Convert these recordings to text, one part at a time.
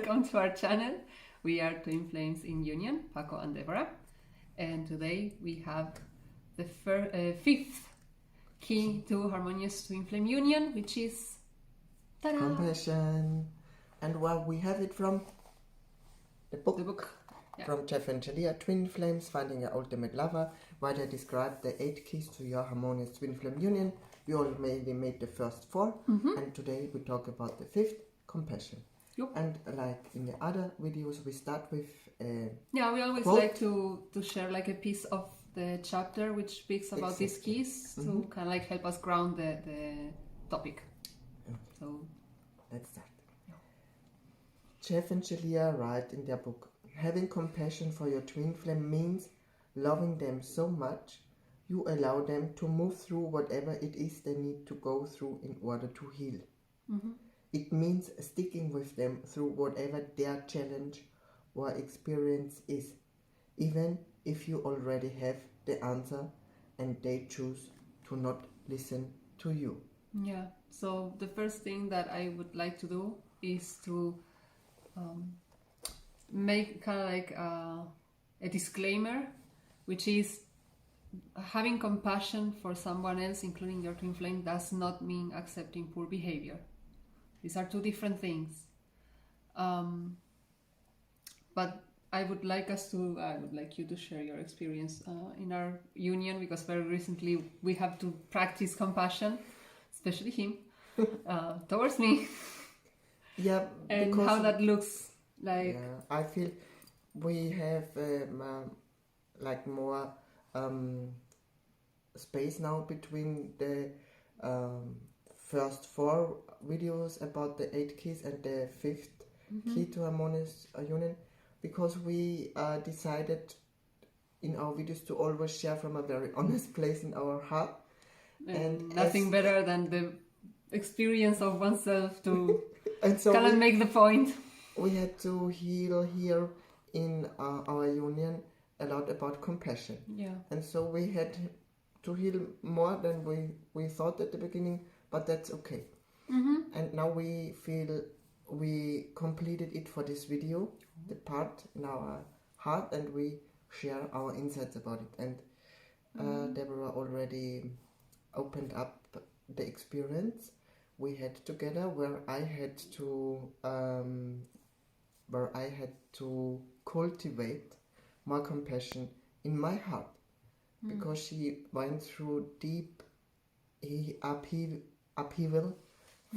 welcome to our channel. We are Twinflames in Union, Paco and Déborah, and today we have the fifth key to Harmonious Twin Flame Union, which is compassion. And well, we have it from the book. Yeah. From Jeff and Julia, Twinflames, Finding Your Ultimate Lover, where they describe the 8 keys to your Harmonious Twin Flame Union. We already made the first 4, and today we talk about the 5th, compassion. Yep. And like in the other videos, we start with we always quote. like to share like a piece of the chapter which speaks about these keys to kind of like help us ground the topic. Okay. So let's start. Jeff and Julia write in their book, having compassion for your twin flame means loving them so much you allow them to move through whatever it is they need to go through in order to heal. It means sticking with them through whatever their challenge or experience is, even if you already have the answer and they choose to not listen to you. yeah, so the first thing that I would like to do is to make kind of like a disclaimer, which is having compassion for someone else, including your twin flame, does not mean accepting poor behavior. These are two different things. But I would like you to share your experience in our union, because very recently we have to practice compassion, especially him, towards me. Yeah, and how that looks like. Yeah, I feel we have like more space now between the first 4 videos about the 8 keys and the 5th key to Harmonious Union, because we decided in our videos to always share from a very honest place in our heart, and nothing better than the experience of oneself to and so kind of make the point. We had to heal here in our union a lot about compassion. Yeah. And so we had to heal more than we thought at the beginning, but that's okay. And now we feel we completed it for this video, the part in our heart, and we share our insights about it. And Déborah already opened up the experience we had together, where I had to cultivate more compassion in my heart, because she went through deep upheaval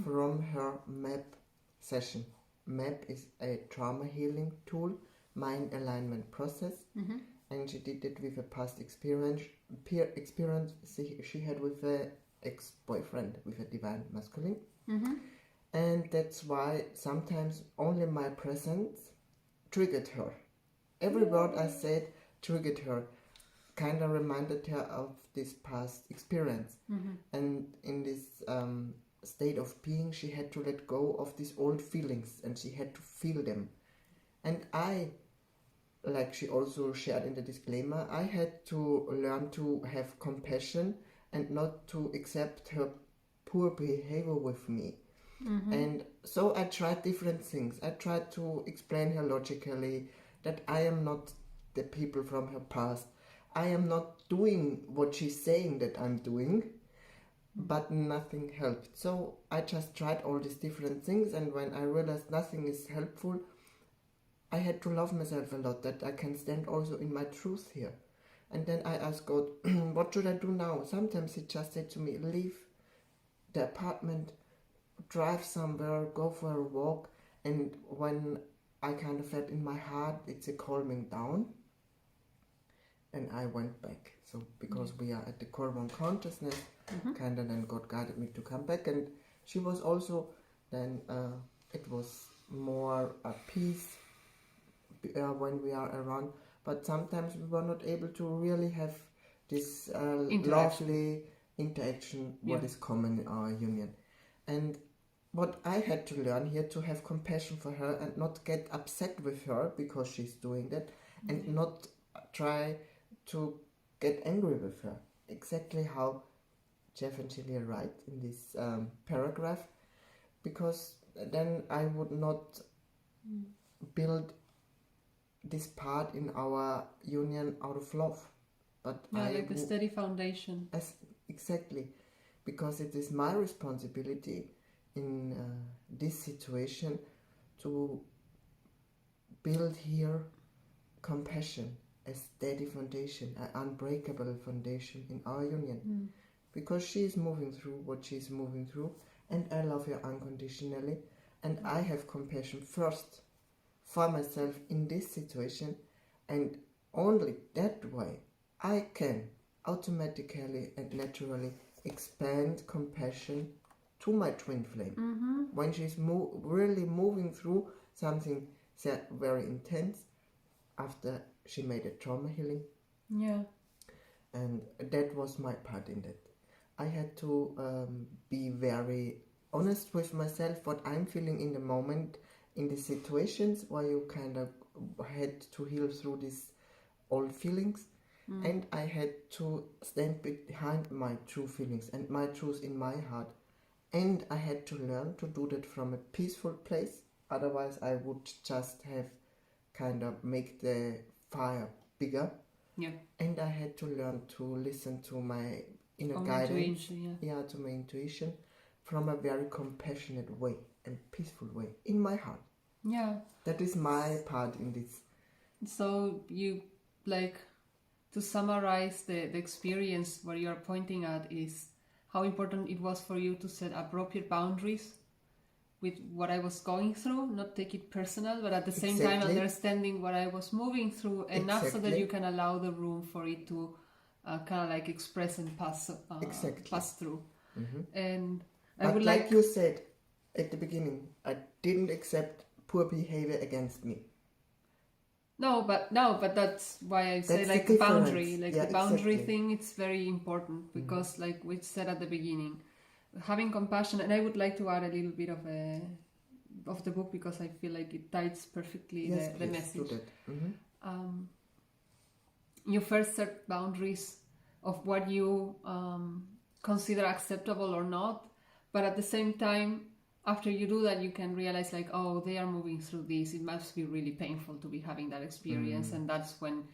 from her MAP session. MAP is a trauma healing tool, mind alignment process, and she did it with a past experience she had with a ex-boyfriend with a divine masculine. And that's why sometimes only my presence triggered her. Every word I said triggered her, kind of reminded her of this past experience. And in this state of being, she had to let go of these old feelings, and she had to feel them. And I, like she also shared in the disclaimer, I had to learn to have compassion and not to accept her poor behavior with me. And so I tried different things. I tried to explain her logically that I am not the people from her past. I am not doing what she's saying that I'm doing, but nothing helped. So I just tried all these different things, and when I realized nothing is helpful, I had to love myself a lot, that I can stand also in my truth here. And then I asked God, what should I do now? Sometimes he just said to me, leave the apartment, drive somewhere, go for a walk. And when I kind of felt in my heart, it's a calming down, and I went back. So because we are at the core one consciousness, kind of then God guided me to come back. And she was also then, it was more a peace when we are around. But sometimes we were not able to really have this lovely interaction, what is common in our union. And what I had to learn here, to have compassion for her and not get upset with her because she's doing that, and not try to get angry with her. Exactly how Jeff and Julia write in this paragraph, because then I would not build this part in our union out of love. But like a steady foundation. Exactly, because it is my responsibility in this situation to build here compassion, a steady foundation, an unbreakable foundation in our union. Because she is moving through what she is moving through, and I love her unconditionally, and I have compassion first for myself in this situation, and only that way I can automatically and naturally expand compassion to my twin flame. When she's really moving through something very intense after she made a trauma healing. Yeah. And that was my part in that. I had to be very honest with myself, what I'm feeling in the moment, in the situations where you kind of had to heal through these old feelings. And I had to stand behind my true feelings and my truth in my heart. And I had to learn to do that from a peaceful place. Otherwise, I would just have kind of make the fire bigger. Yeah. And I had to learn to listen to my inner guidance. Intuition, to my intuition from a very compassionate way and peaceful way in my heart. Yeah. That is my part in this. So you to summarize the experience where you are pointing at is how important it was for you to set appropriate boundaries with what I was going through, not take it personal, but at the same time understanding what I was moving through enough so that you can allow the room for it to kind of express and pass through. And I would like you said at the beginning, I didn't accept poor behavior against me. No, but that's why I say the boundary, the boundary exactly. thing. It's very important because, like we said at the beginning, having compassion. And I would like to add a little bit of the book because I feel like it ties perfectly the message. Do that. You first set boundaries of what you consider acceptable or not, but at the same time, after you do that, you can realize oh, they are moving through this. It must be really painful to be having that experience. And that's when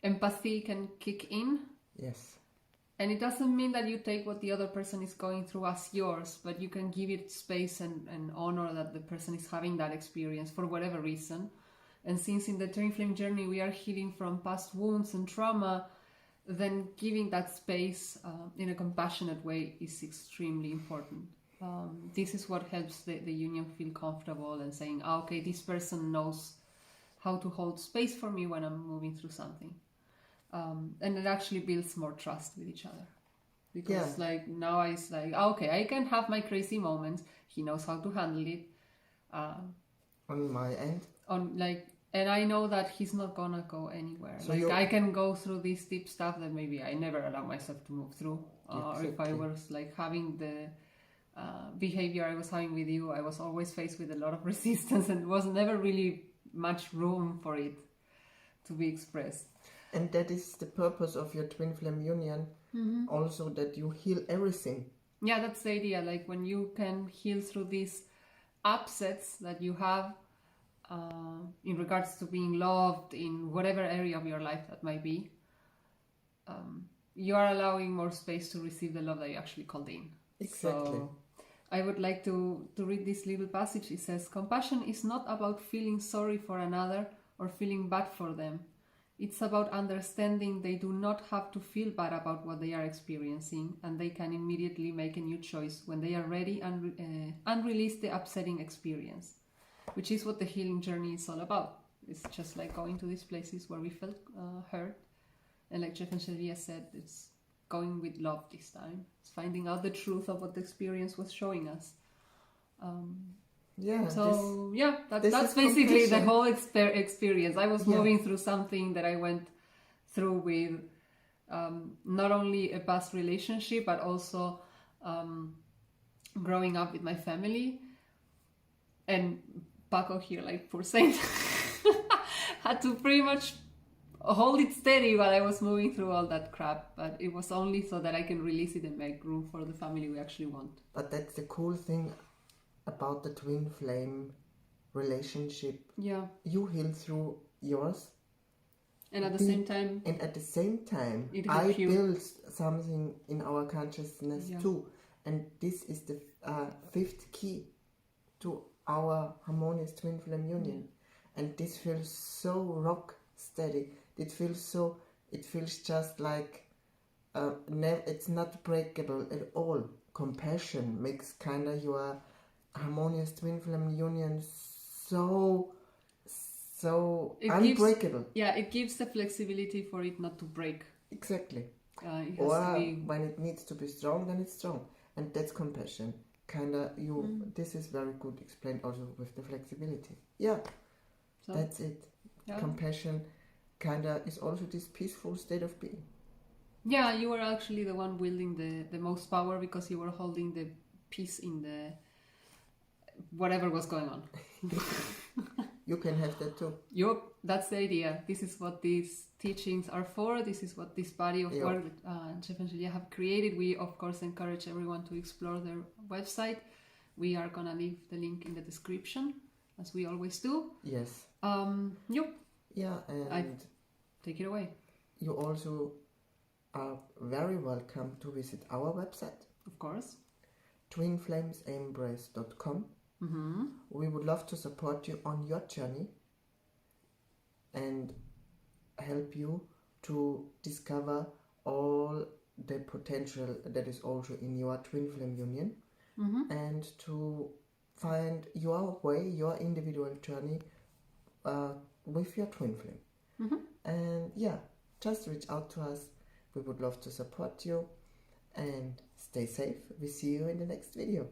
empathy can kick in. Yes. And it doesn't mean that you take what the other person is going through as yours, but you can give it space and honor that the person is having that experience for whatever reason. And since in the Twinflame journey we are healing from past wounds and trauma, then giving that space in a compassionate way is extremely important. This is what helps the union feel comfortable and saying, okay, this person knows how to hold space for me when I'm moving through something. And it actually builds more trust with each other. Because now it's okay, I can have my crazy moments. He knows how to handle it. On my end? And I know that he's not gonna go anywhere. So I can go through this deep stuff that maybe I never allow myself to move through. Or if I was having the behavior I was having with you, I was always faced with a lot of resistance and was never really much room for it to be expressed. And that is the purpose of your Twin Flame Union, also that you heal everything. Yeah, that's the idea. When you can heal through these upsets that you have in regards to being loved in whatever area of your life that might be, you are allowing more space to receive the love that you actually called in. Exactly. So I would like to read this little passage. It says, compassion is not about feeling sorry for another or feeling bad for them. It's about understanding they do not have to feel bad about what they are experiencing, and they can immediately make a new choice when they are ready and release the upsetting experience, which is what the healing journey is all about. It's just going to these places where we felt hurt. And like Jeff and Sylvia said, it's going with love this time. It's finding out the truth of what the experience was showing us. That's basically the whole experience. I was moving through something that I went through with not only a past relationship, but also growing up with my family. And Paco here, poor saint, had to pretty much hold it steady while I was moving through all that crap. But it was only so that I can release it and make room for the family we actually want. But that's the cool thing about the Twin Flame relationship. Yeah. You heal through yours. And at the same time, it I build something in our consciousness too. And this is the fifth key to our harmonious twin flame union. And this feels so rock steady. It feels just like it's not breakable at all. Compassion makes kind of your harmonious twin flame union so unbreakable. It gives the flexibility for it not to break. Exactly. It has or to be... when it needs to be strong, then it's strong, and that's compassion. This is very good explained also with the flexibility. So, that's it. Compassion is also this peaceful state of being. Yeah, you were actually the one wielding the most power, because you were holding the peace in the whatever was going on. You can have that too. That's the idea. This is what these teachings are for. This is what this body of work that Jeff and Julia have created. We, of course, encourage everyone to explore their website. We are going to leave the link in the description, as we always do. Yes. Yeah, and take it away. You also are very welcome to visit our website. Of course. Twinflamesembrace.com. Mm-hmm. We would love to support you on your journey and help you to discover all the potential that is also in your twin flame union, and to find your way, your individual journey with your twin flame. And just reach out to us. We would love to support you, and stay safe. We see you in the next video.